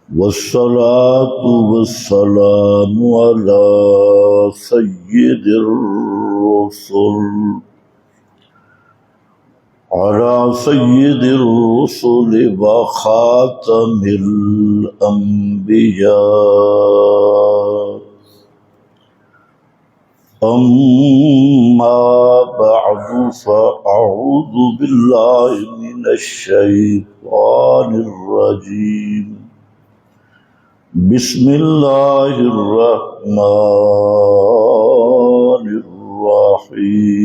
والصلاة والسلام على سيد الرسل وخاتم الأنبياء. أما بعد فأعوذ بالله من الشيطان الرجيم. بسم الله الرحمن الرحيم.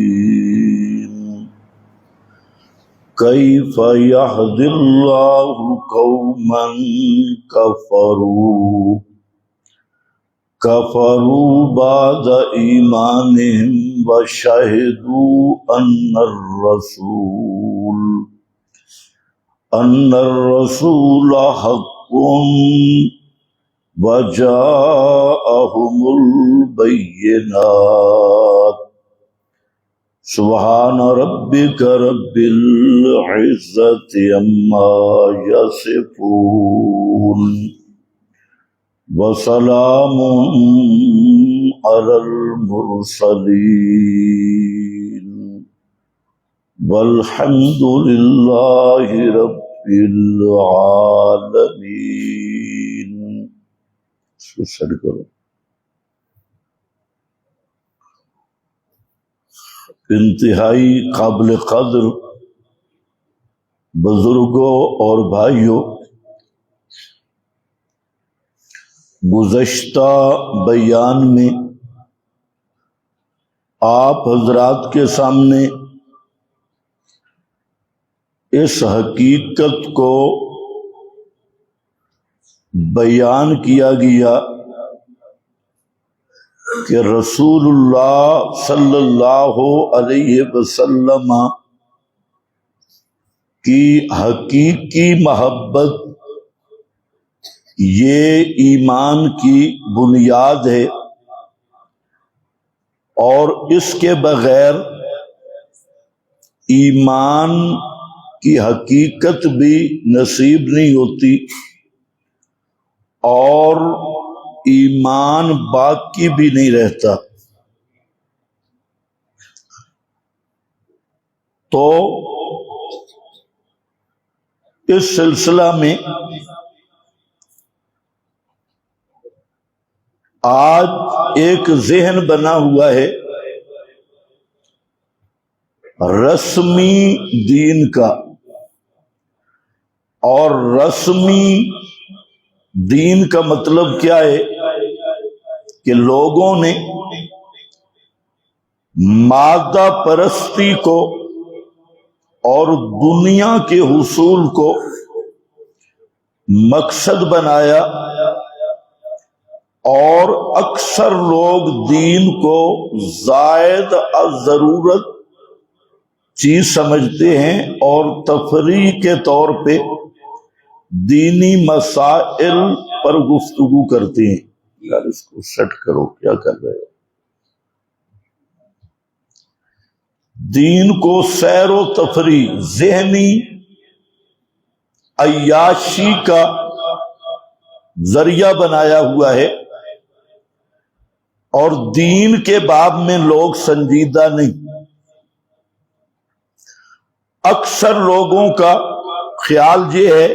كيف يهدي الله قوما كفروا بعد إيمانهم وشهدوا أن الرسول حق وجاءهم البينات. سبحان ربك رب العزة عما يصفون وسلام على المرسلين والحمد لله رب العالمين. انتہائی قابل قدر بزرگوں اور بھائیوں، گزشتہ بیان میں آپ حضرات کے سامنے اس حقیقت کو بیان کیا گیا کہ رسول اللہ صلی اللہ علیہ وسلم کی حقیقی محبت یہ ایمان کی بنیاد ہے، اور اس کے بغیر ایمان کی حقیقت بھی نصیب نہیں ہوتی اور ایمان باقی بھی نہیں رہتا۔ تو اس سلسلہ میں آج ایک ذہن بنا ہوا ہے رسمی دین کا، اور رسمی دین کا مطلب کیا ہے کہ لوگوں نے مادہ پرستی کو اور دنیا کے حصول کو مقصد بنایا، اور اکثر لوگ دین کو زائد از ضرورت چیز سمجھتے ہیں اور تفریح کے طور پہ دینی مسائل پر گفتگو کرتے ہیں۔ یار اس کو سیٹ کرو، کیا کر رہے ہو؟ دین کو سیر و تفریح، ذہنی عیاشی کا ذریعہ بنایا ہوا ہے، اور دین کے باب میں لوگ سنجیدہ نہیں۔ اکثر لوگوں کا خیال یہ ہے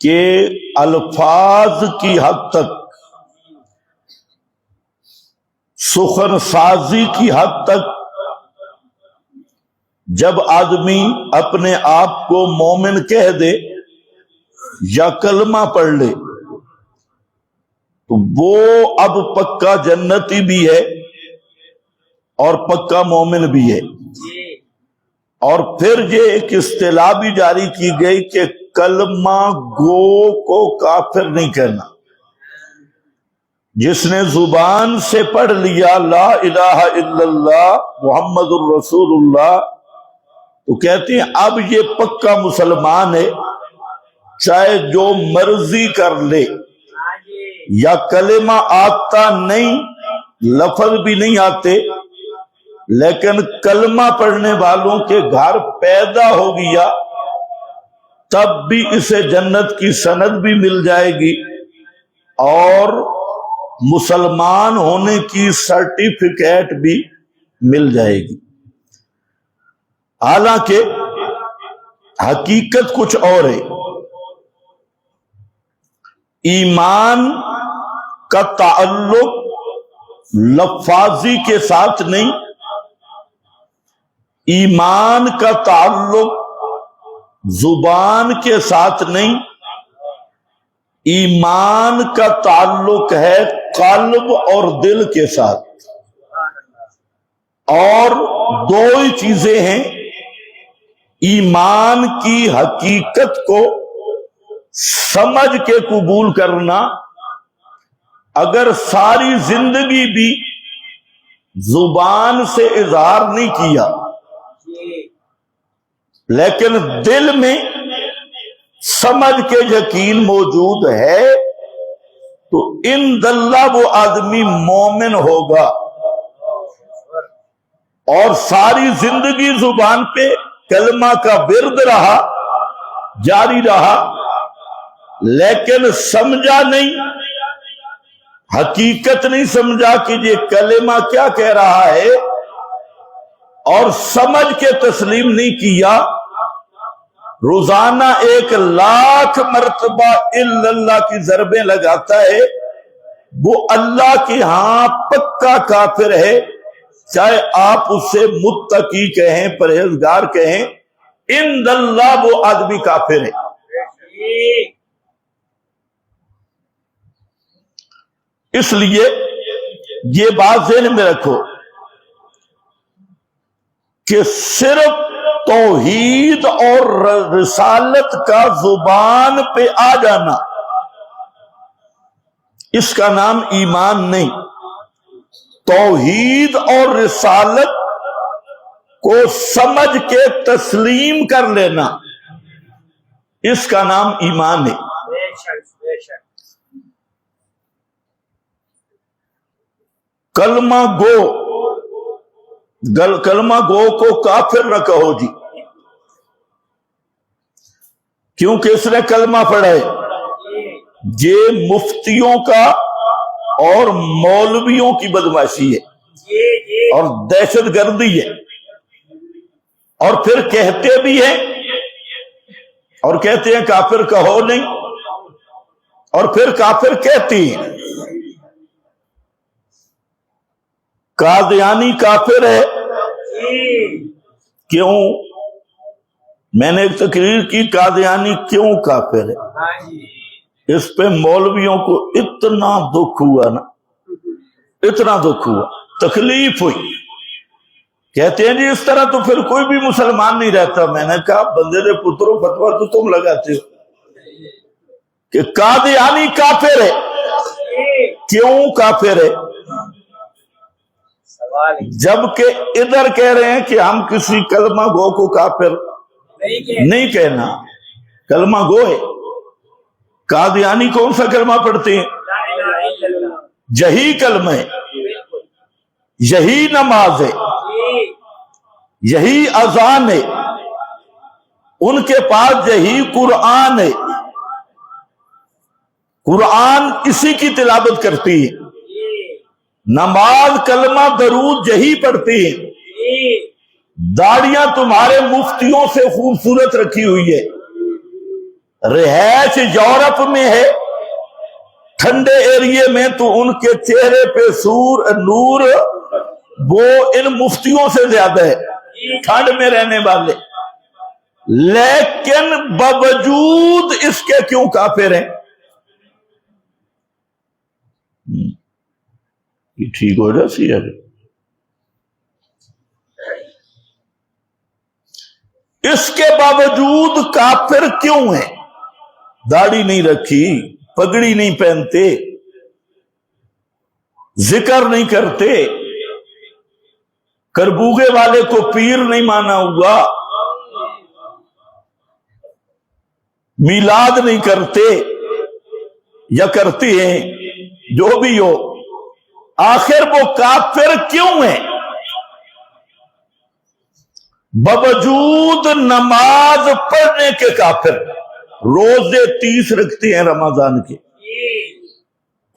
کہ الفاظ کی حد تک، سخن سازی کی حد تک جب آدمی اپنے آپ کو مومن کہہ دے یا کلمہ پڑھ لے تو وہ اب پکا جنتی بھی ہے اور پکا مومن بھی ہے۔ اور پھر یہ ایک اصطلاح بھی جاری کی گئی کہ کلمہ گو کو کافر نہیں کہنا۔ جس نے زبان سے پڑھ لیا لا الہ الا اللہ محمد الرسول اللہ، تو کہتے ہیں اب یہ پکا مسلمان ہے، چاہے جو مرضی کر لے، یا کلمہ آتا نہیں، لفظ بھی نہیں آتے، لیکن کلمہ پڑھنے والوں کے گھر پیدا ہو گیا تب بھی اسے جنت کی سند بھی مل جائے گی اور مسلمان ہونے کی سرٹیفکیٹ بھی مل جائے گی۔ حالانکہ حقیقت کچھ اور ہے۔ ایمان کا تعلق لفاظی کے ساتھ نہیں، ایمان کا تعلق زبان کے ساتھ نہیں، ایمان کا تعلق ہے قلب اور دل کے ساتھ، اور دو ہی چیزیں ہیں۔ ایمان کی حقیقت کو سمجھ کے قبول کرنا، اگر ساری زندگی بھی زبان سے اظہار نہیں کیا لیکن دل میں سمجھ کے یقین موجود ہے تو ان اللہ وہ آدمی مومن ہوگا، اور ساری زندگی زبان پہ کلمہ کا ورد رہا، جاری رہا، لیکن سمجھا نہیں، حقیقت نہیں سمجھا کہ یہ کلمہ کیا کہہ رہا ہے، اور سمجھ کے تسلیم نہیں کیا، روزانہ 1,00,000 مرتبہ الا اللہ کی ضربیں لگاتا ہے، وہ اللہ کے ہاں پکا کافر ہے، چاہے آپ اسے متقی کہیں، پرہیزگار کہیں، ان اللہ وہ آدمی کافر ہے۔ اس لیے یہ بات ذہن میں رکھو کہ صرف توحید اور رسالت کا زبان پہ آ جانا اس کا نام ایمان نہیں، توحید اور رسالت کو سمجھ کے تسلیم کر لینا اس کا نام ایمان ہے۔ کلمہ گو کو کافر نہ کہو جی، کیونکہ اس نے کلمہ پڑھا ہے۔ یہ مفتیوں کا اور مولویوں کی بدمعاشی ہے اور دہشت گردی ہے، اور پھر کہتے بھی ہیں اور کہتے ہیں کافر کہو نہیں، اور پھر کافر کہتی ہیں۔ قادیانی کافر ہے، کیوں؟ میں نے ایک تقریر کی قادیانی کیوں کافر ہے، اس پہ مولویوں کو اتنا دکھ ہوا نا، اتنا دکھ ہوا، تکلیف ہوئی، کہتے ہیں جی اس طرح تو پھر کوئی بھی مسلمان نہیں رہتا۔ میں نے کہا بندے دے پتروں فتویٰ تو تم لگاتے ہو کہ قادیانی کافر ہے، کیوں کافر ہے؟ جبکہ ادھر کہہ رہے ہیں کہ ہم کسی کلمہ گو کو کافر نہیں کہنا، کلمہ گو ہے۔ قادیانی کون سا کلمہ پڑھتے ہیں؟ یہی کلمہ ہے، یہی نماز ہے، یہی اذان ہے، ان کے پاس یہی قرآن ہے، قرآن اسی کی تلاوت کرتی ہے، نماز کلمہ درود یہی پڑھتی ہیں، داڑیاں تمہارے مفتیوں سے خوبصورت رکھی ہوئی ہے، رہائش یورپ میں ہے، ٹھنڈے ایریے میں تو ان کے چہرے پہ نور وہ ان مفتیوں سے زیادہ ہے، ٹھنڈ میں رہنے والے، لیکن باوجود اس کے کیوں کافر ہیں؟ یہ ٹھیک ہو جائے سی ہے، اس کے باوجود کافر کیوں ہیں؟ داڑھی نہیں رکھی، پگڑی نہیں پہنتے، ذکر نہیں کرتے، کربوگے والے کو پیر نہیں مانا ہوا، میلاد نہیں کرتے یا کرتے ہیں، جو بھی ہو، آخر وہ کافر کیوں ہیں؟ باوجود نماز پڑھنے کے کافر، روزے 30 رکھتے ہیں رمضان کے،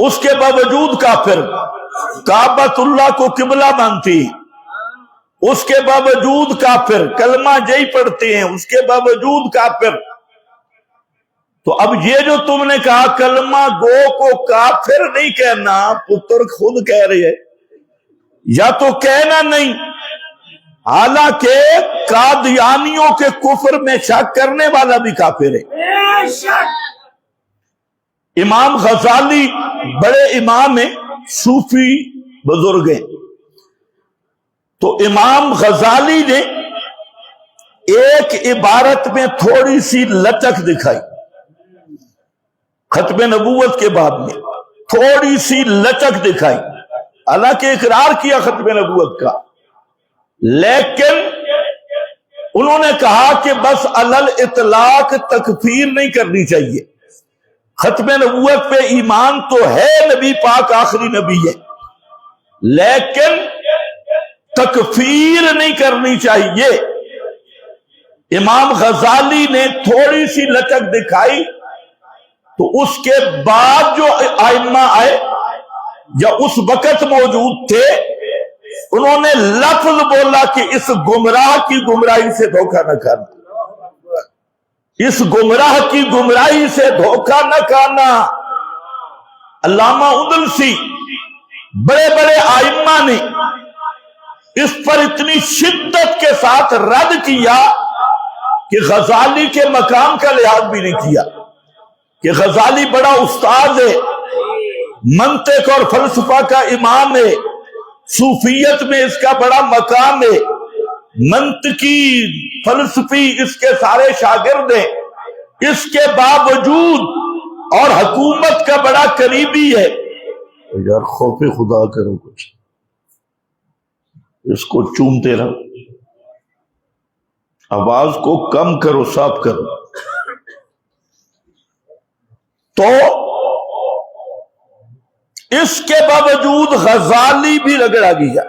اس کے باوجود کافر، کعبۃ اللہ کو قبلہ مانتی، اس کے باوجود کافر، کلمہ جئی پڑھتے ہیں، اس کے باوجود کافر۔ تو اب یہ جو تم نے کہا کلمہ گو کو کافر نہیں کہنا، پتر خود کہہ رہے ہے یا تو کہنا نہیں، حالانکہ قادیانیوں کے کفر میں شک کرنے والا بھی کافر ہے۔ امام غزالی بڑے امام ہیں، صوفی بزرگ ہیں، تو امام غزالی نے ایک عبارت میں تھوڑی سی لچک دکھائی، ختم نبوت کے بعد میں تھوڑی سی لچک دکھائی، حالانکہ اقرار کیا ختم نبوت کا، لیکن انہوں نے کہا کہ بس علل اطلاق تکفیر نہیں کرنی چاہیے، ختم نبوت پہ ایمان تو ہے، نبی پاک آخری نبی ہے، لیکن تکفیر نہیں کرنی چاہیے۔ امام غزالی نے تھوڑی سی لچک دکھائی، تو اس کے بعد جو ائمہ آئے یا اس وقت موجود تھے، انہوں نے لفظ بولا کہ اس گمراہ کی گمراہی سے دھوکہ نہ کھانا، اس گمراہ کی گمراہی سے دھوکہ نہ کھانا۔ علامہ اندلسی بڑے بڑے ائمہ نے اس پر اتنی شدت کے ساتھ رد کیا کہ غزالی کے مقام کا لحاظ بھی نہیں کیا، کہ غزالی بڑا استاد ہے، منطق اور فلسفہ کا امام ہے، صوفیت میں اس کا بڑا مقام ہے، منطقی فلسفی اس کے سارے شاگرد ہیں، اس کے باوجود اور حکومت کا بڑا قریبی ہے۔ یار خوف خدا کرو، کچھ اس کو چومتے رہو، آواز کو کم کرو، صاف کرو۔ تو اس کے باوجود غزالی بھی رگڑا گیا،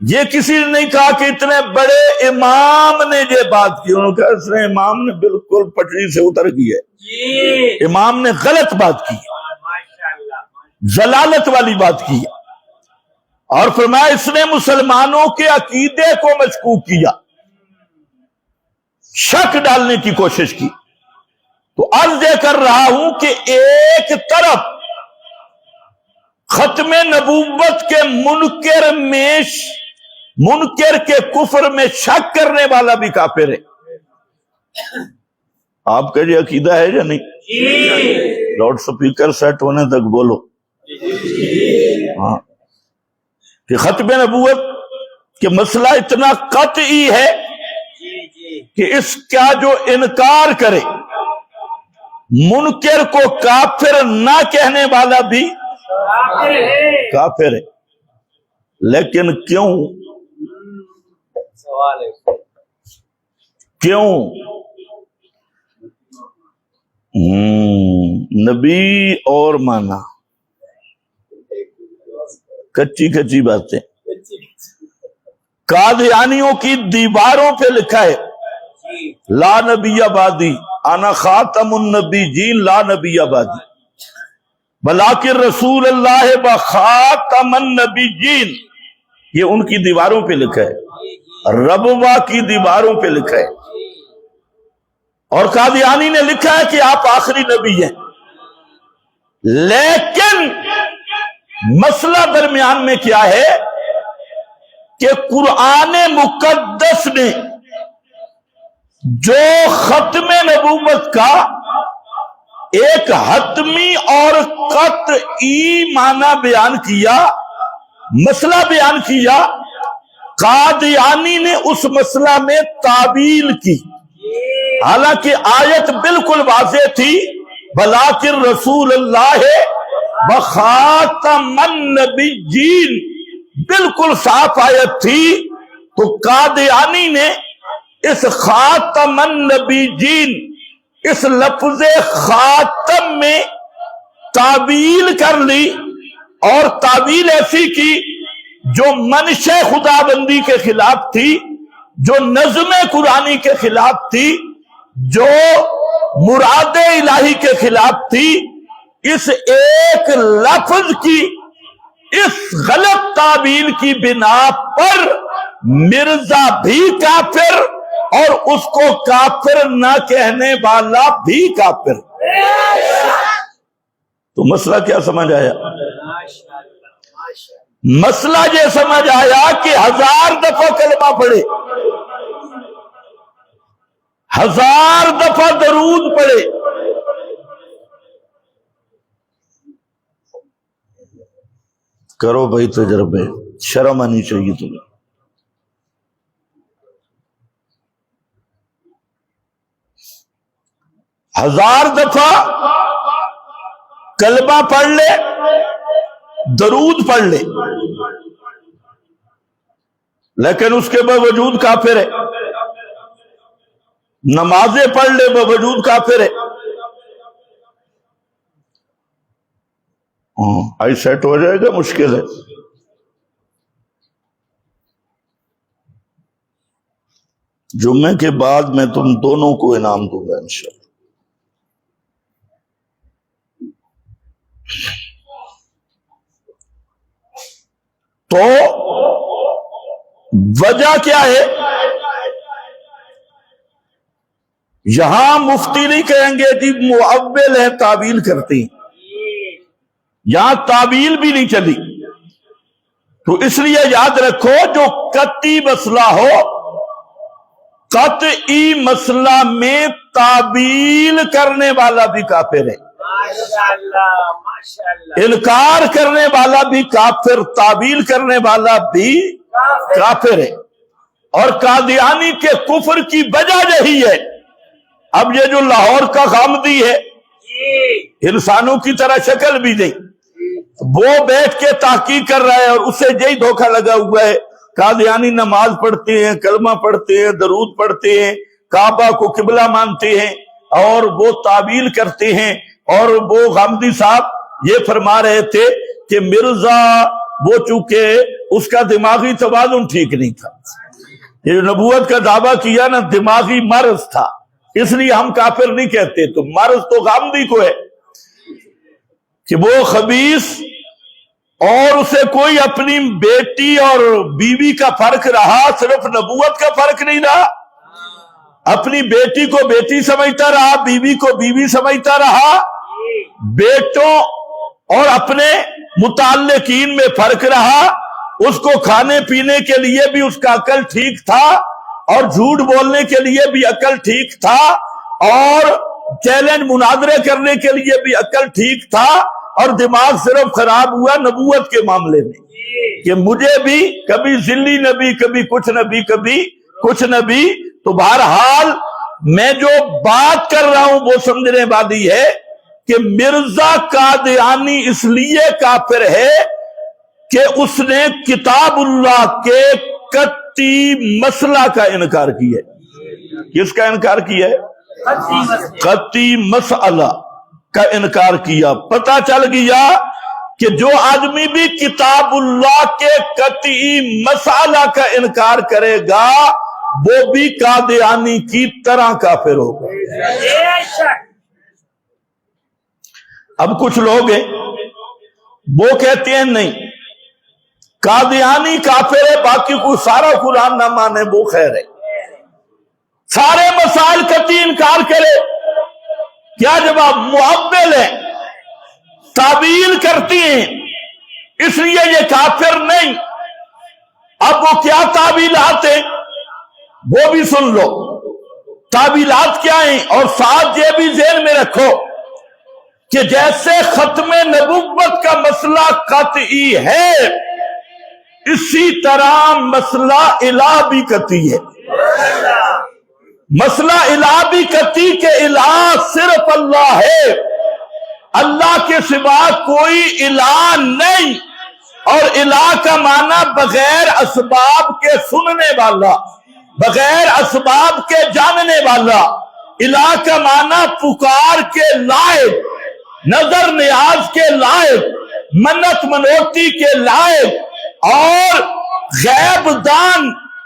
یہ کسی نے نہیں کہا کہ اتنے بڑے امام نے یہ بات کی، انہوں نے کہا اس نے امام نے بالکل پٹری سے اتر گئی ہے، امام نے غلط بات کی، ضلالت والی بات کی، اور فرمایا اس نے مسلمانوں کے عقیدے کو مشکوک کیا، شک ڈالنے کی کوشش کی۔ تو عرض یہ کر رہا ہوں کہ ایک طرف ختم نبوت کے منکر کے کفر میں شک کرنے والا بھی کافر ہے۔ آپ کا یہ عقیدہ ہے یا نہیں؟ لاؤڈ سپیکر سیٹ ہونے تک بولو۔ ہاں، کہ ختم نبوت کہ مسئلہ اتنا قطعی ہے کہ اس کا جو انکار کرے، منکر کو کافر نہ کہنے والا بھی کافر ہے۔ لیکن کیوں نبی اور مانا، کچی باتیں، قادیانیوں کی دیواروں پہ لکھا ہے لا نبی آبادی، انا خاتم النبیین لا نبی آبادی، بلاکن رسول اللہ و خاتم النبیین، یہ ان کی دیواروں پہ لکھا ہے، ربوہ کی دیواروں پہ لکھا ہے، اور قادیانی نے لکھا ہے کہ آپ آخری نبی ہیں۔ لیکن مسئلہ درمیان میں کیا ہے کہ قرآن مقدس نے جو ختم نبوت کا ایک حتمی اور قطعی معنی بیان کیا، مسئلہ بیان کیا، قادیانی نے اس مسئلہ میں تعویل کی، حالانکہ آیت بالکل واضح تھی، بلاکن رسول اللہ وخاتم النبیین، بالکل صاف آیت تھی۔ تو قادیانی نے اس خاتم النبیین، اس لفظ خاتم میں تعویل کر لی، اور تعویل ایسی کی جو منشا خدا بندی کے خلاف تھی، جو نظم قرآنی کے خلاف تھی، جو مراد الہی کے خلاف تھی، اس ایک لفظ کی اس غلط تعبیر کی بنا پر مرزا بھی کافر اور اس کو کافر نہ کہنے والا بھی کافر۔ تو مسئلہ کیا سمجھ آیا؟ مسئلہ یہ سمجھ آیا کہ 1000 دفعہ کلمہ پڑھے، 1000 دفعہ درود پڑھے، کرو بھائی تجربے، شرم آنی چاہیے تمہیں۔ 1000 دفعہ کلمہ پڑھ لے، درود پڑھ لے، لیکن اس کے باوجود کافر ہے۔ نمازیں پڑھ لے، باوجود کافر ہے۔ آئی سیٹ ہو جائے گا، مشکل ہے۔ جمعے کے بعد میں تم دونوں کو انعام دوں گا انشاءاللہ۔ تو وجہ کیا ہے؟ یہاں مفتی نہیں کہیں گے جی مؤول ہے، تعویل کرتی، یہاں تعویل بھی نہیں چلی۔ تو اس لیے یاد رکھو، جو قطعی مسئلہ ہو، قطعی مسئلہ میں تعویل کرنے والا بھی کافر ہے، انکار کرنے والا بھی کافر، تعویل کرنے والا بھی کافر ہے۔ اور قادیانی کے کفر کی وجہ یہی ہے۔ اب یہ جو لاہور کا غامدی ہے، انسانوں کی طرح شکل بھی نہیں، وہ بیٹھ کے تحقیق کر رہا ہے اور اسے یہی دھوکہ لگا ہوا ہے۔ قادیانی نماز پڑھتے ہیں، کلمہ پڑھتے ہیں، درود پڑھتے ہیں، کعبہ کو قبلہ مانتے ہیں اور وہ تعویل کرتے ہیں۔ اور وہ غامدی صاحب یہ فرما رہے تھے کہ مرزا وہ چونکہ اس کا دماغی توازن ٹھیک نہیں تھا، یہ نبوت کا دعویٰ کیا نا، دماغی مرض تھا، اس لیے ہم کافر نہیں کہتے۔ تو مرض تو غامدی کو ہے کہ وہ خبیث، اور اسے کوئی اپنی بیٹی اور بیوی کا فرق رہا، صرف نبوت کا فرق نہیں رہا، اپنی بیٹی کو بیٹی سمجھتا رہا، بیوی کو بیوی سمجھتا رہا، بیٹوں اور اپنے متعلقین میں فرق رہا۔ اس کو کھانے پینے کے لیے بھی اس کا عقل ٹھیک تھا، اور جھوٹ بولنے کے لیے بھی عقل ٹھیک تھا، اور چیلنج مناظرے کرنے کے لیے بھی عقل ٹھیک تھا، اور دماغ صرف خراب ہوا نبوت کے معاملے میں کہ مجھے بھی کبھی ذلی نبی، کبھی کچھ نبی، کبھی کچھ نبی۔ تو بہرحال میں جو بات کر رہا ہوں وہ سمجھنے والی ہے کہ مرزا قادیانی اس لیے کافر ہے کہ اس نے کتاب اللہ کے قطعی مسئلہ کا انکار کیا ہے۔ کس کا انکار کیا ہے؟ قطعی مسئلہ کا انکار کیا۔ پتہ چل گیا کہ جو آدمی بھی کتاب اللہ کے قطعی مسئلہ کا انکار کرے گا وہ بھی قادیانی کی طرح کافر ہوگا۔ اب کچھ لوگ ہیں وہ کہتے ہیں نہیں، قادیانی کافر ہے، باقی کو سارا قرآن نہ مانے وہ خیر ہے، سارے مسائل قطعی انکار کرے۔ کیا جواب؟ مؤول ہے، تعویل کرتی ہیں، اس لیے یہ کافر نہیں۔ اب وہ کیا تعویلات ہیں وہ بھی سن لو، تعویلات کیا ہیں، اور ساتھ یہ بھی ذہن میں رکھو کہ جیسے ختم نبوت کا مسئلہ قطعی ہے، اسی طرح مسئلہ الہ بھی قطعی ہے۔ مسئلہ الہ بھی قطعی کہ الہ صرف اللہ ہے، اللہ کے سوا کوئی الہ نہیں، اور الہ کا معنی بغیر اسباب کے سننے والا، بغیر اسباب کے جاننے والا۔ الہ کا معنی پکار کے لائق، نظر نیاز کے لائق، منت منوتی کے لائق، اور غیب دان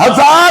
1000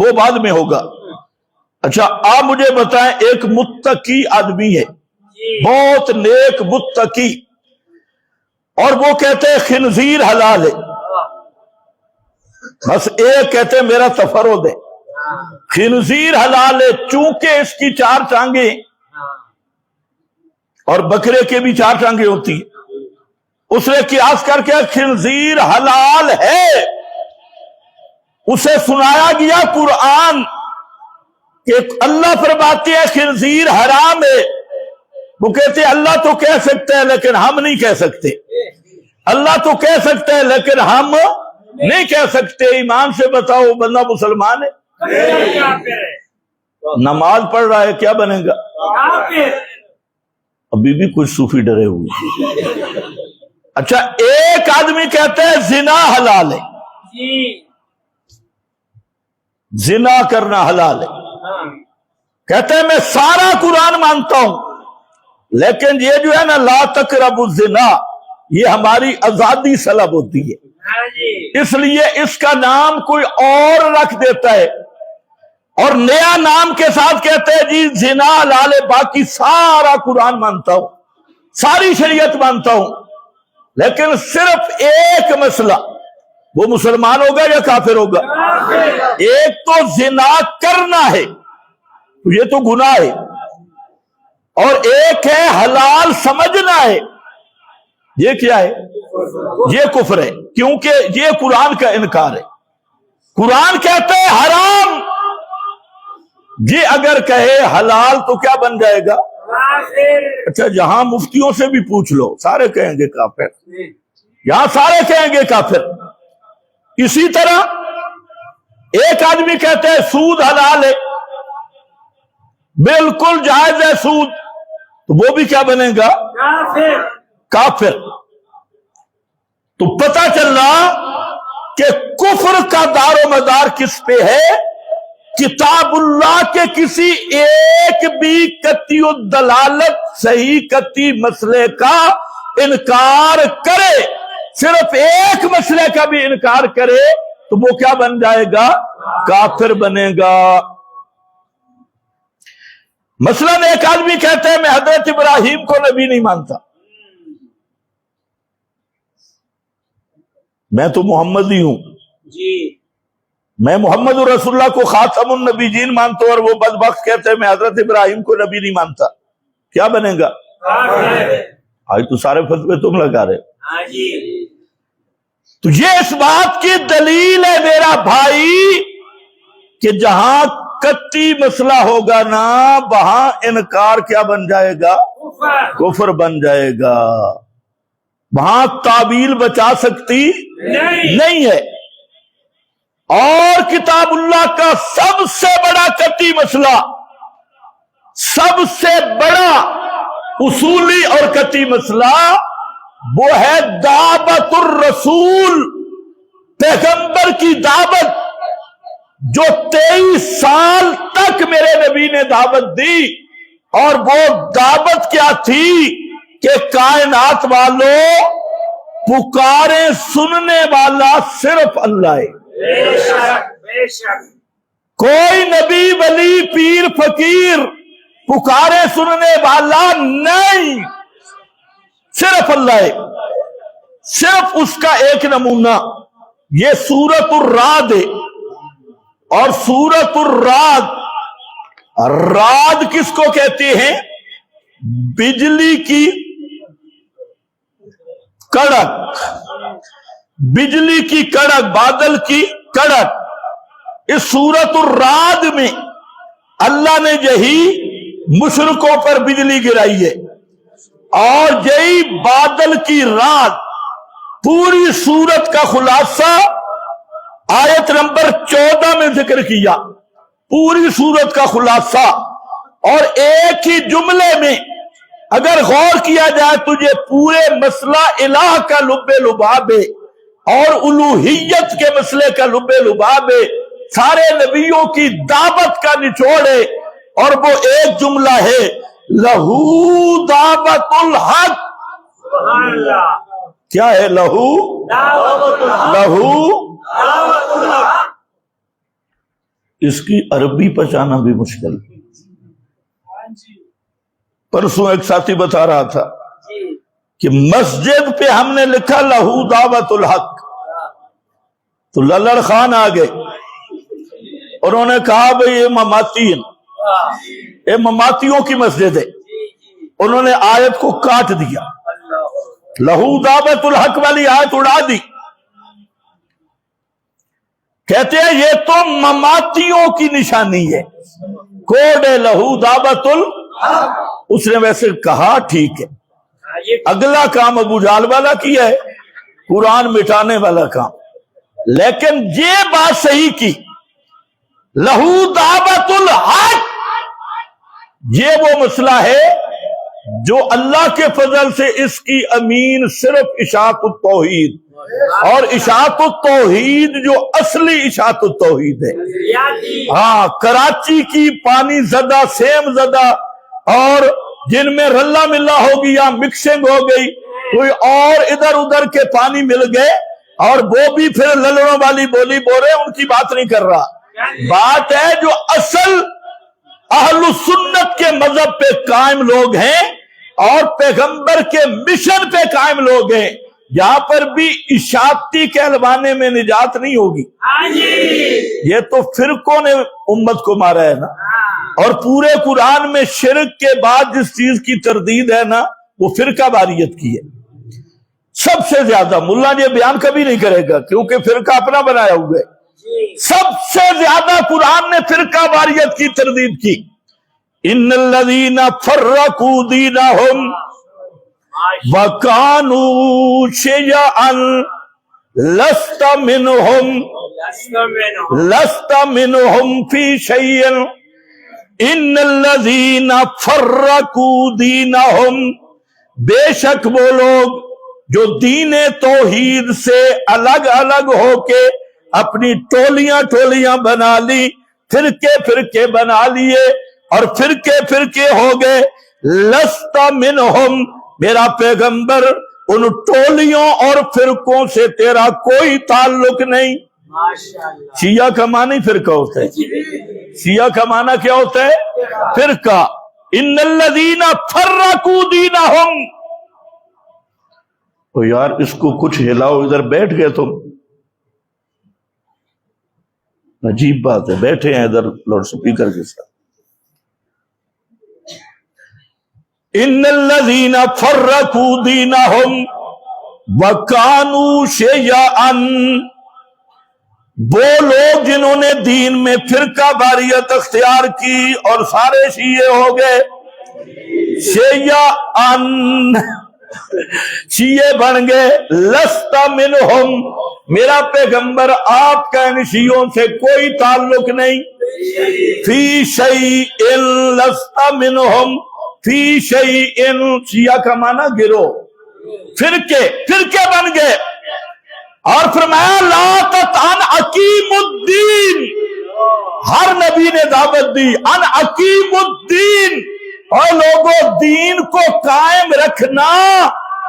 وہ بعد میں ہوگا۔ اچھا آپ مجھے بتائیں، ایک متقی آدمی ہے، بہت نیک متقی، اور وہ کہتے ہیں خنزیر حلال ہے، بس ایک کہتے ہیں میرا تفرد ہے، خنزیر حلال ہے چونکہ اس کی 4 ٹانگیں اور بکرے کے بھی 4 ٹانگیں ہوتی ہیں، اس نے قیاس کر کے خنزیر حلال ہے، اسے سنایا گیا قرآن کہ اللہ فرماتے ہیں خنزیر حرام ہے، وہ کہتے ہیں اللہ تو کہہ سکتے ہیں لیکن ہم نہیں کہہ سکتے، اللہ تو کہہ سکتے ہیں لیکن ہم نہیں کہہ سکتے۔ ایمان سے بتاؤ بندہ مسلمان ہے؟ نماز پڑھ رہا ہے، کیا بنے گا؟ ابھی بھی کچھ صوفی ڈرے ہوئے۔ اچھا ایک آدمی کہتے ہیں زنا حلال ہے، زنا کرنا حلال ہے، کہتے ہیں میں سارا قرآن مانتا ہوں لیکن یہ جو ہے نا لا تقربوا الزنا، یہ ہماری آزادی سلب ہوتی ہے، اس لیے اس کا نام کوئی اور رکھ دیتا ہے اور نیا نام کے ساتھ کہتے ہیں جی زنا حلال ہے، باقی سارا قرآن مانتا ہوں، ساری شریعت مانتا ہوں، لیکن صرف ایک مسئلہ، وہ مسلمان ہوگا یا کافر ہوگا؟ ایک تو زنا کرنا ہے، یہ تو گناہ ہے، اور ایک ہے حلال سمجھنا ہے، یہ کیا ہے؟ یہ کفر ہے، کیونکہ یہ قرآن کا انکار ہے۔ قرآن کہتے ہیں حرام، یہ اگر کہے حلال تو کیا بن جائے گا؟ اچھا جہاں مفتیوں سے بھی پوچھ لو، سارے کہیں گے کافر، یہاں سارے کہیں گے کافر۔ اسی طرح ایک آدمی کہتے ہیں سود حلال ہے، بالکل جائز ہے سود، تو وہ بھی کیا بنے گا؟ کافر۔ تو پتہ چلنا کہ کفر کا دار و مدار کس پہ ہے؟ کتاب اللہ کے کسی ایک بھی قطعی الدلالت صحیح قطعی مسئلے کا انکار کرے، صرف ایک مسئلے کا بھی انکار کرے تو وہ کیا بن جائے گا؟ کافر بنے گا۔ مثلا ایک آدمی کہتے ہیں میں حضرت ابراہیم کو نبی نہیں مانتا، میں تو محمد ہی ہوں، میں محمد رسول اللہ کو خاتم النبیین مانتا ہوں، اور وہ بدبخت کہتے ہیں میں حضرت ابراہیم کو نبی نہیں مانتا، کیا بنے گا؟ آج تو سارے فتوے تم لگا رہے۔ تو یہ اس بات کی دلیل ہے میرا بھائی کہ جہاں قطعی مسئلہ ہوگا نا وہاں انکار کیا بن جائے گا؟ کفر بن جائے گا، وہاں تعویل بچا سکتی نہیں ہے۔ اور کتاب اللہ کا سب سے بڑا قطعی مسئلہ، سب سے بڑا اصولی اور قطعی مسئلہ وہ ہے دعوت الرسول، پیغمبر کی دعوت، جو 23 سال تک میرے نبی نے دعوت دی، اور وہ دعوت کیا تھی کہ کائنات والوں پکارے سننے والا صرف اللہ ہے، بے شک کوئی نبی ولی پیر فقیر پکارے سننے والا نہیں، صرف اللہ ہے۔ صرف اس کا ایک نمونہ یہ سورۃ الرعد ہے، اور سورۃ الرعد، رعد کس کو کہتے ہیں؟ بجلی کی کڑک، بجلی کی کڑک، بادل کی کڑک۔ اس سورۃ الرعد میں اللہ نے یہی مشرکوں پر بجلی گرائی ہے، اور یہی بادل کی رات پوری سورت کا خلاصہ آیت نمبر 14 میں ذکر کیا، پوری سورت کا خلاصہ، اور ایک ہی جملے میں اگر غور کیا جائے تو یہ پورے مسئلہ الہ کا لب لباب ہے اور الوہیت کے مسئلے کا لب لباب ہے، سارے نبیوں کی دعوت کا نچوڑ ہے، اور وہ ایک جملہ ہے لہو دعوت الحق۔ سبحان اللہ، کیا ہے؟ لہو دعوت الحق، لہو دعوت الحق۔ اس کی عربی پہچانا بھی مشکل. پرسوں ایک ساتھی بتا رہا تھا کہ مسجد پہ ہم نے لکھا لہو دعوت الحق، تو للڑ خان آ گئے، انہوں نے کہا بھئی یہ مماتی ہیں، یہ مماتیوں کی مسجد ہے. انہوں نے آیت کو کاٹ دیا، لہو دعوت الحق والی آیت اڑا دی. کہتے ہیں یہ تو مماتیوں کی نشانی ہے، کوڈ ہے لہو دعوت الحق. اس نے ویسے کہا ٹھیک ہے، اگلا کام ابو جہل والا کیا ہے، قرآن مٹانے والا کام. لیکن یہ بات صحیح کی، لہو دعوت الحق یہ وہ مسئلہ ہے جو اللہ کے فضل سے اس کی امین صرف اشاعت التوحید، اور اشاعت التوحید جو اصلی اشاعت التوحید ہے. ہاں، کراچی کی پانی زدہ، سیم زدہ، اور جن میں رلا ملا ہو گیا، مکسنگ ہو گئی، کوئی اور ادھر ادھر کے پانی مل گئے، اور وہ بھی پھر للڑوں والی بولی بول رہے، ان کی بات نہیں کر رہا. بات ہے جو اصل اہل سنت کے مذہب پہ قائم لوگ ہیں اور پیغمبر کے مشن پہ قائم لوگ ہیں، یہاں پر بھی اشاعتی کہلوانے میں نجات نہیں ہوگی. یہ تو فرقوں نے امت کو مارا ہے نا. اور پورے قرآن میں شرک کے بعد جس چیز کی تردید ہے نا، وہ فرقہ واریت کی ہے سب سے زیادہ. ملا یہ بیان کبھی نہیں کرے گا کیونکہ فرقہ اپنا بنایا ہوا ہے. سب سے زیادہ قرآن نے فرقہ واریت کی تردید کی. ان الذین فرقوا دینہم وکانوا شیعا لست منہم فی شیء. ان الذین فرقوا دینہم، بے شک وہ لوگ جو دین توحید سے الگ الگ ہو کے اپنی ٹولیاں ٹولیاں بنا لی، فرقے فرقے بنا لیے اور فرقے فرقے ہو گئے. لست منہم، میرا پیغمبر ان ٹولیوں اور فرقوں سے تیرا کوئی تعلق نہیں. شیعہ کا معنی فرقہ ہوتا ہے، شیعہ کا معنی کیا ہوتا ہے؟ فرقہ. ان الذین فرقوا دینہم. تو یار اس کو کچھ ہلاؤ، ادھر بیٹھ گئے تم، عجیب بات ہے، بیٹھے ہیں ادھر لاؤڈ سپیکر کے ساتھ. ان الذین فرقوا دینہم وکانوا شیعا، وہ لوگ جنہوں نے دین میں فرقہ واریت اختیار کی اور سارے شیعے ہو گئے. شیعا، شیعے بن گئے. لست منہم، میرا پیغمبر آپ کا ان شیعوں سے کوئی تعلق نہیں. فی شیء لست منہم فی شیء، شیعہ کا معنی گروہ، فرقے فرقے بن گئے. اور فرمایا لا تطعن اقیم الدین، ہر نبی نے دعوت دی ان اقیم الدین، اور لوگوں دین کو قائم رکھنا.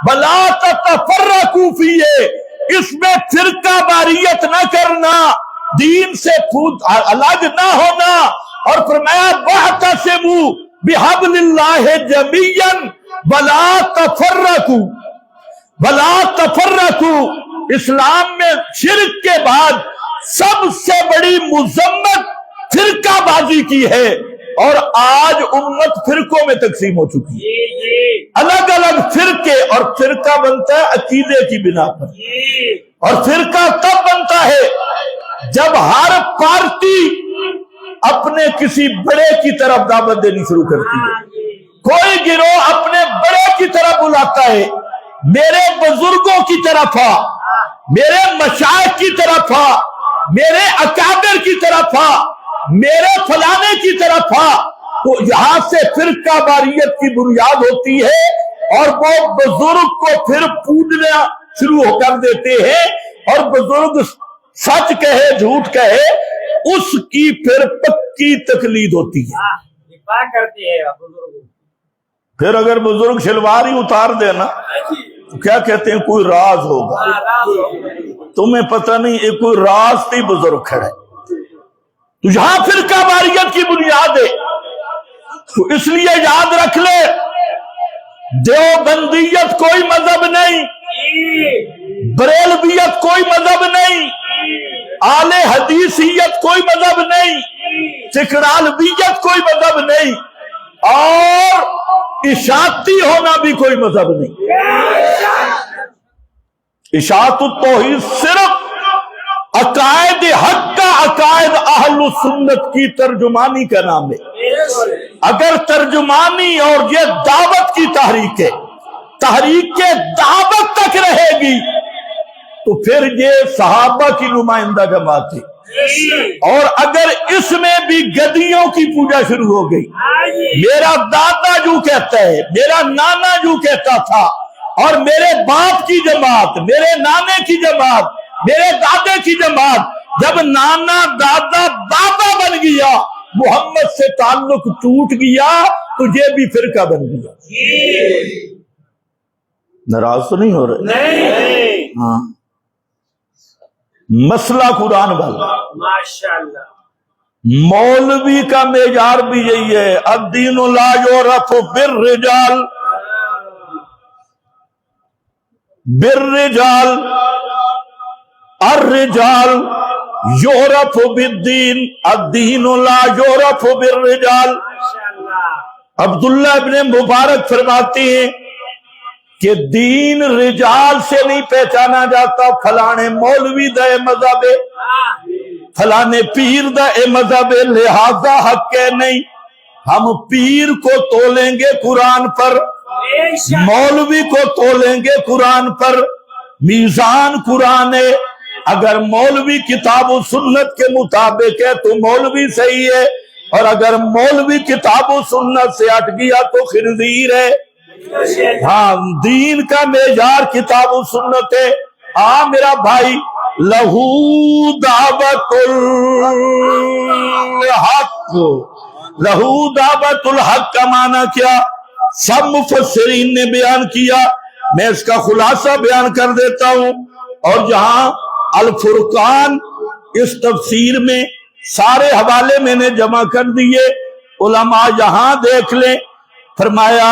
بلا تتفرقوا فیہ، اس میں فرقہ واریت نہ کرنا، دین سے الگ نہ ہونا. اور فرمایا واعتصموا بحبل اللہ جمیعا ولا تفرقوا ولا تفرقوا. اسلام میں شرک کے بعد سب سے بڑی مذمت فرقہ بازی کی ہے، اور آج امت فرقوں میں تقسیم ہو چکی ہے، الگ الگ فرقے. اور فرقہ بنتا ہے عقیدے کی بنا پر، اور فرقہ تب بنتا ہے جب ہر پارٹی اپنے کسی بڑے کی طرف دعوت دینی شروع کرتی ہے. کوئی گروہ اپنے بڑے کی طرف بلاتا ہے، میرے بزرگوں کی طرف آ، میرے مشائخ کی طرف آ، میرے اکابر کی طرف آ، میرے فلانے کی طرف آ. تو یہاں سے فرقہ واریت کی بنیاد ہوتی ہے، اور وہ بزرگ کو پھر پوجنا شروع کر دیتے ہیں، اور بزرگ سچ کہے جھوٹ کہے اس کی پھر پکی تقلید ہوتی ہے. پھر اگر بزرگ شلوار ہی اتار دینا تو کیا کہتے ہیں کوئی راز ہوگا. تمہیں پتہ نہیں، ایک کوئی راز تھی بزرگ کھڑے. تو یہاں فرقہ واریت کی بنیاد ہے، تو اس لیے یاد رکھ لے دیوبندیت کوئی مذہب نہیں، بریلویت کوئی مذہب نہیں، اہل حدیثیت کوئی مذہب نہیں، سکرالویت کوئی مذہب نہیں، اور اشاعتی ہونا بھی کوئی مذہب نہیں۔ اشاعت التوحید صرف عقائد حق کا، عقائد اہل سنت کی ترجمانی کا نام ہے۔ اگر ترجمانی اور یہ دعوت کی تحریک ہے، تحریک کے دعوت تک رہے گی تو پھر یہ صحابہ کی نمائندہ جماعت ہے، اور اگر اس میں بھی گدیوں کی پوجا شروع ہو گئی، میرا دادا جو کہتا ہے، میرا نانا جو کہتا تھا، اور میرے باپ کی جماعت، میرے نانے کی جماعت، میرے دادے کی جماعت، جب نانا دادا بابا بن گیا، محمد سے تعلق ٹوٹ گیا، تو یہ بھی فرقہ بن گیا۔ ناراض تو نہیں ہو رہے؟ ہاں، مسئلہ قرآن والا، ماشاءاللہ، مولوی کا معیار بھی یہی ہے، الدین لا یعرف بالرجال، بالرجال، الرجال یعرف بالدین، الدین لا یعرف بالرجال۔ عبداللہ ابن مبارک فرماتے ہیں کہ دین رجال سے نہیں پہچانا جاتا، فلانے مولوی دا مذہب ہے، فلانے پیر دا مذہب ہے، لہذا حق ہے نہیں۔ ہم پیر کو تولیں گے قرآن پر، مولوی کو تولیں گے قرآن پر، میزان قرآن ہے۔ اگر مولوی کتاب و سنت کے مطابق ہے تو مولوی صحیح ہے، اور اگر مولوی کتاب و سنت سے ہٹ گیا تو خنزیر ہے۔ ہاں، دین کا معیار کتاب و سنت ہے۔ ہاں میرا بھائی، لہو دعوت الحق، لہو دعوت الحق کا معنی کیا سب مفسرین نے بیان کیا، میں اس کا خلاصہ بیان کر دیتا ہوں، اور جہاں الفرقان اس تفسیر میں سارے حوالے میں نے جمع کر دیے، علماء یہاں دیکھ لیں۔ فرمایا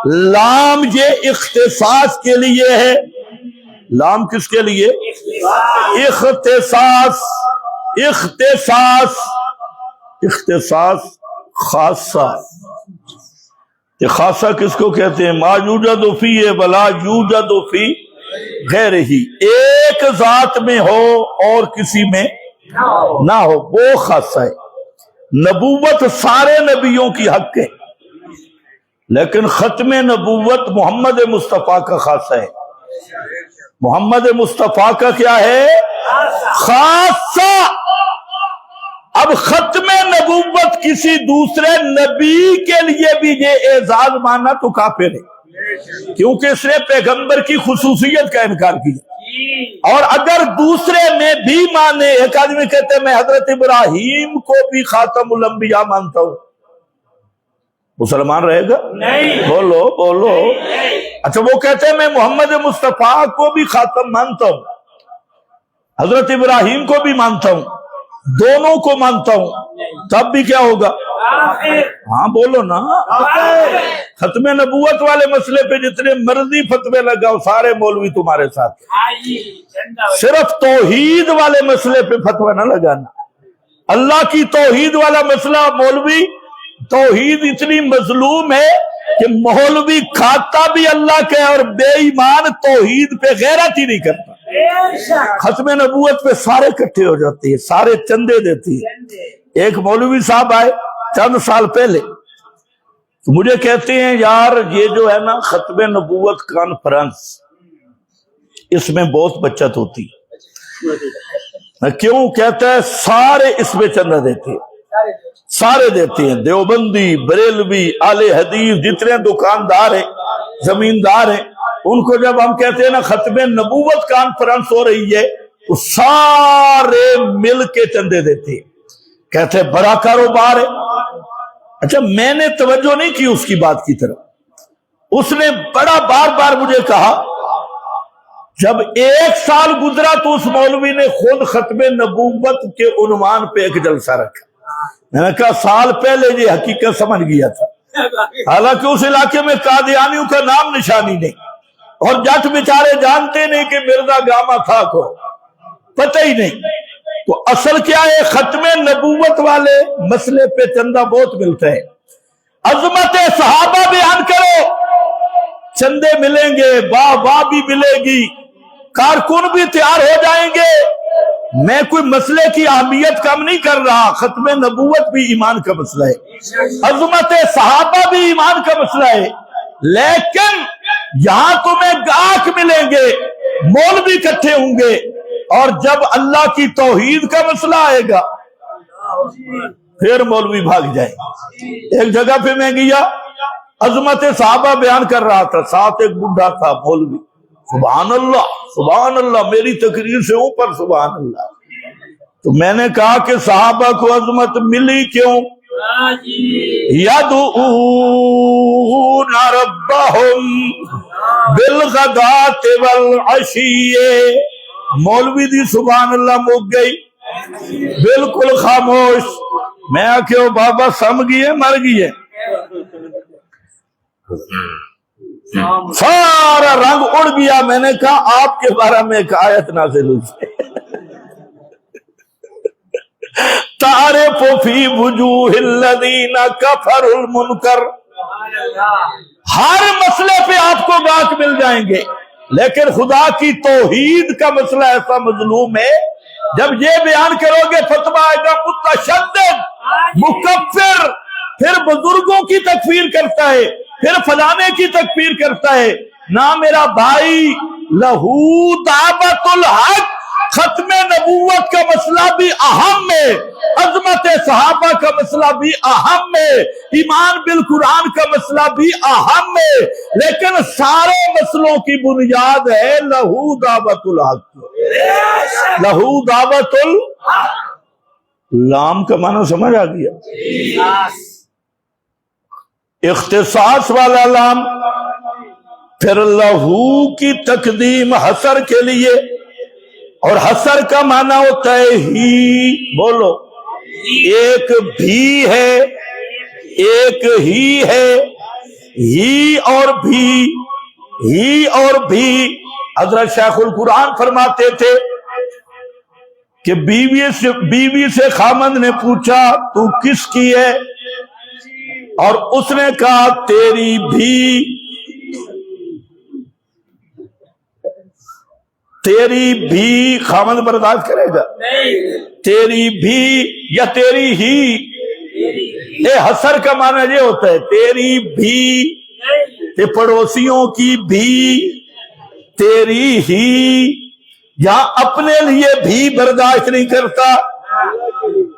لام یہ اختصاص کے لیے ہے، لام کس کے لیے؟ اختصاص، اختصاص، اختصاص خاصہ۔ یہ خاصہ کس کو کہتے ہیں؟ ما یوجد فیہ ولا یوجد فی غیرہ، ایک ذات میں ہو اور کسی میں نہ ہو، وہ خاصہ ہے۔ نبوت سارے نبیوں کی حق ہے، لیکن ختم نبوت محمد مصطفیٰ کا خاصہ ہے۔ محمد مصطفیٰ کا کیا ہے؟ خاصہ۔ اب ختم نبوت کسی دوسرے نبی کے لیے بھی یہ اعزاز مانا تو کافر ہے، کیونکہ اس نے پیغمبر کی خصوصیت کا انکار کیا۔ اور اگر دوسرے میں بھی مانے، ایک آدمی کہتے ہیں میں حضرت ابراہیم کو بھی خاتم الانبیاء مانتا ہوں، مسلمان رہے گا؟ نہیں، بولو بولو۔ اچھا، وہ کہتے ہیں میں محمد مصطفیٰ کو بھی خاتم مانتا ہوں، حضرت ابراہیم کو بھی مانتا ہوں، دونوں کو مانتا ہوں، تب بھی کیا ہوگا؟ ہاں بولو نا۔ ختم نبوت والے مسئلے پہ جتنے مرضی فتوے لگاؤ، سارے مولوی تمہارے ساتھ۔ صرف توحید والے مسئلے پہ فتویٰ نہ لگانا، اللہ کی توحید والا مسئلہ مولوی، توحید اتنی مظلوم ہے کہ مولوی کھاتا بھی اللہ کے اور بے ایمان توحید پہ غیرت ہی نہیں کرتا۔ ختم نبوت پہ سارے اکٹھے ہو جاتے ہیں، سارے چندے دیتی ہیں۔ ایک مولوی صاحب آئے چند سال پہلے، تو مجھے کہتے ہیں یار یہ جو ہے نا ختم نبوت کانفرنس، اس میں بہت بچت ہوتی ہے۔ کیوں؟ کہتا ہے سارے اس میں چندہ دیتے ہیں، سارے دیتے ہیں، دیوبندی، بریلوی، اہل حدیث، جتنے دکاندار ہیں، زمیندار ہیں، ان کو جب ہم کہتے ہیں نا ختم نبوت کانفرنس ہو رہی ہے تو سارے مل کے چندے دیتے ہیں، کہتے ہیں بڑا کاروبار ہے۔ اچھا، میں نے توجہ نہیں کی اس کی بات کی طرف، اس نے بڑا بار بار مجھے کہا، جب ایک سال گزرا تو اس مولوی نے خود ختم نبوت کے عنوان پہ ایک جلسہ رکھا، میں نے کہا سال پہلے یہ حقیقت سمجھ گیا تھا، حالانکہ اس علاقے میں قادیانیوں کا نام نشانی نہیں، اور جٹ بیچارے جانتے نہیں کہ مرزا گاما تھا کو، پتہ ہی نہیں۔ تو اصل کیا ہے، ختم نبوت والے مسئلے پہ چندہ بہت ملتا ہے۔ عظمت صحابہ بیان کرو، چندے ملیں گے، واہ بھی ملے گی، کارکن بھی تیار ہو جائیں گے۔ میں کوئی مسئلے کی اہمیت کم نہیں کر رہا، ختم نبوت بھی ایمان کا مسئلہ ہے، عظمت صحابہ بھی ایمان کا مسئلہ ہے، لیکن یہاں تمہیں گاہک ملیں گے، مولوی اکٹھے ہوں گے، اور جب اللہ کی توحید کا مسئلہ آئے گا پھر مولوی بھاگ جائیں۔ ایک جگہ پہ میں گیا، عظمت صحابہ بیان کر رہا تھا، ساتھ ایک بڈھا تھا مولوی، سبحان اللہ سبحان اللہ، میری تقریر سے اوپر سبحان اللہ۔ تو میں نے کہا کہ صحابہ کو عظمت ملی کیوں؟ یدعون ربہم بالغداۃ والعشی، مولوی دی سبحان اللہ مک گئی، بالکل خاموش۔ میں آکے وہ بابا سم گئے مر گئے، سارا رنگ اڑ گیا۔ میں نے کہا آپ کے بارے میں ایک آیت نازل ہوئی، تعرف فی وجوہ الذین کفروا المنکر۔ ہر مسئلے پہ آپ کو گاہک مل جائیں گے، لیکن خدا کی توحید کا مسئلہ ایسا مظلوم ہے، جب یہ بیان کرو گے فتویٰ آئے گا متشدد مکفر، پھر بزرگوں کی تکفیر کرتا ہے، پھر فلانے کی تکفیر کرتا ہے۔ نہ میرا بھائی، لہو دعوت الحق، ختم نبوت کا مسئلہ بھی اہم ہے، عظمت صحابہ کا مسئلہ بھی اہم ہے، ایمان بالقرآن کا مسئلہ بھی اہم ہے، لیکن سارے مسئلوں کی بنیاد ہے لہو دعوت الحق، لہو دعوت الحق۔ لام کا معنی سمجھ آ گیا؟ اختصاص والا لام، پھر لہو کی تقدیم حسر کے لیے، اور حسر کا معنی ہوتا ہے ہی، بولو، ایک بھی ہے، ایک ہی ہے، ہی اور بھی، ہی اور بھی۔ حضرت شیخ القرآن فرماتے تھے کہ بیوی سے خامند نے پوچھا تو کس کی ہے، اور اس نے کہا تیری بھی، تیری بھی، خامند برداشت کرے گا؟ تیری بھی یا تیری ہی؟ حسر کا معنی یہ ہوتا ہے تیری بھی، پڑوسیوں کی بھی، تیری ہی، یہاں اپنے لیے بھی برداشت نہیں کرتا،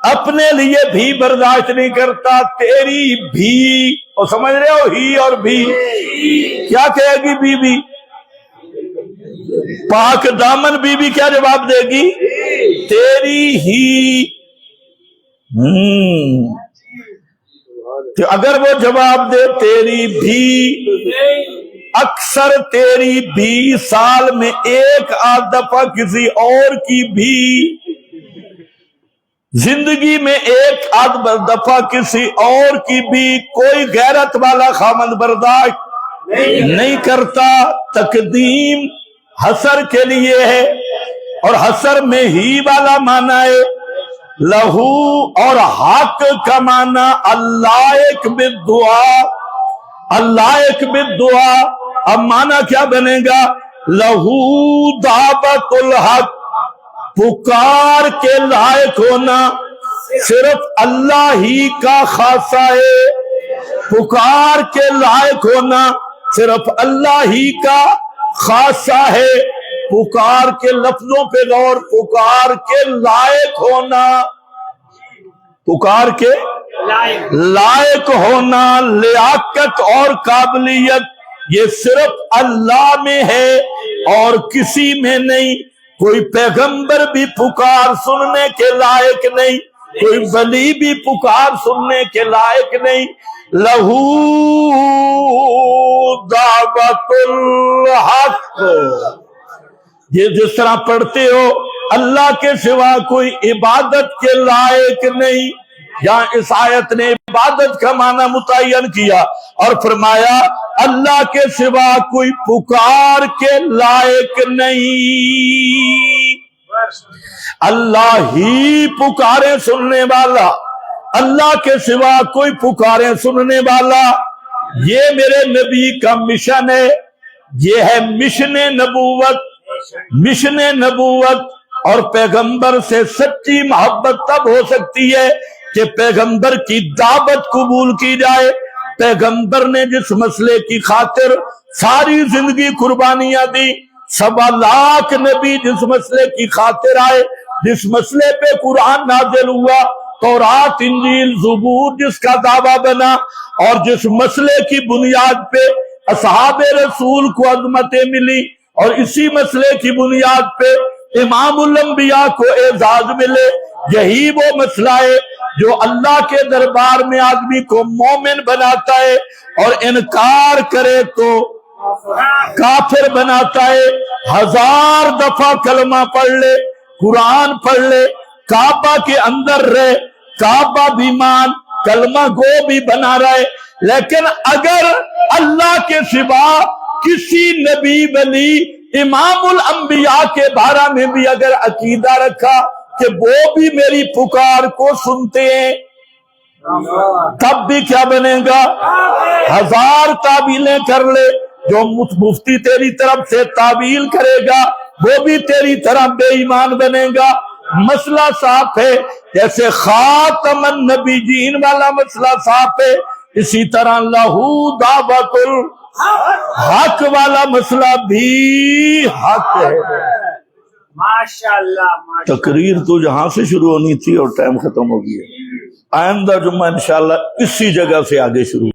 اپنے لیے بھی برداشت نہیں کرتا، تیری بھی، اور سمجھ رہے ہو ہی اور بھی کیا کہے گی بی بی؟ پاک دامن بی بی کیا جواب دے گی؟ تیری ہی۔ تو اگر وہ جواب دے تیری بھی، اکثر تیری بھی سال میں ایک آدھ دفعہ کسی اور کی بھی، زندگی میں ایک آدھ دفعہ کسی اور کی بھی، کوئی غیرت والا خامند برداشت نہیں کرتا۔ تقدیم حسر کے لیے ہے، اور حسر میں ہی والا معنی ہے لہو، اور حق کا معنی اللائق بالدعا، اللائق بالدعا۔ اب معنی کیا بنے گا؟ لہو دعوت الحق، پکار کے لائق ہونا صرف اللہ ہی کا خاصہ ہے، پکار کے لائق ہونا صرف اللہ ہی کا خاصہ ہے۔ پکار کے لفظوں پہ غور، پکار کے لائق ہونا، پکار کے لائق ہونا، لیاقت اور قابلیت یہ صرف اللہ میں ہے اور کسی میں نہیں۔ کوئی پیغمبر بھی پکار سننے کے لائق نہیں، کوئی ولی بھی پکار سننے کے لائق نہیں۔ لہو دعوت الحق، یہ جس طرح پڑھتے ہو اللہ کے سوا کوئی عبادت کے لائق نہیں، یہاں اس آیت نے عبادت کا معنی متعین کیا اور فرمایا اللہ کے سوا کوئی پکار کے لائق نہیں، اللہ ہی پکارے سننے والا، اللہ کے سوا کوئی پکارے سننے والا، یہ میرے نبی کا مشن ہے، یہ ہے مشن نبوت۔ مشن نبوت اور پیغمبر سے سچی محبت تب ہو سکتی ہے کہ پیغمبر کی دعوت قبول کی جائے۔ پیغمبر نے جس مسئلے کی خاطر ساری زندگی قربانیاں دی، 1.25 لاکھ نبی جس مسئلے کی خاطر آئے، جس مسئلے پہ قرآن نازل ہوا، تورات انجیل زبور جس کا دعویٰ بنا، اور جس مسئلے کی بنیاد پہ اصحاب رسول کو عظمتیں ملی، اور اسی مسئلے کی بنیاد پہ امام الانبیاء کو اعزاز ملے، یہی وہ مسئلہ ہے جو اللہ کے دربار میں آدمی کو مومن بناتا ہے اور انکار کرے تو کافر بناتا ہے۔ 1000 دفعہ کلمہ پڑھ لے، قرآن پڑھ لے، کعبہ کے اندر رہے، کعبہ بھی مان، کلمہ گو بھی بنا رہے، لیکن اگر اللہ کے سوا کسی نبی ولی امام الانبیاء کے بارے میں بھی اگر عقیدہ رکھا کہ وہ بھی میری پکار کو سنتے ہیں، تب بھی کیا بنے گا؟ 1000 تعویلیں کر لے، جو مفتی تیری طرف سے تعویل کرے گا وہ بھی تیری طرح بے ایمان بنے گا۔ مسئلہ صاف ہے، جیسے خاتم النبیین والا مسئلہ صاف ہے، اسی طرح لہو دعوت الحق والا مسئلہ بھی حق ہے۔ ماشاءاللہ تقریر تو جہاں سے شروع ہونی تھی اور ٹائم ختم ہو گیا، آئندہ جمعہ انشاءاللہ اسی جگہ سے آگے شروع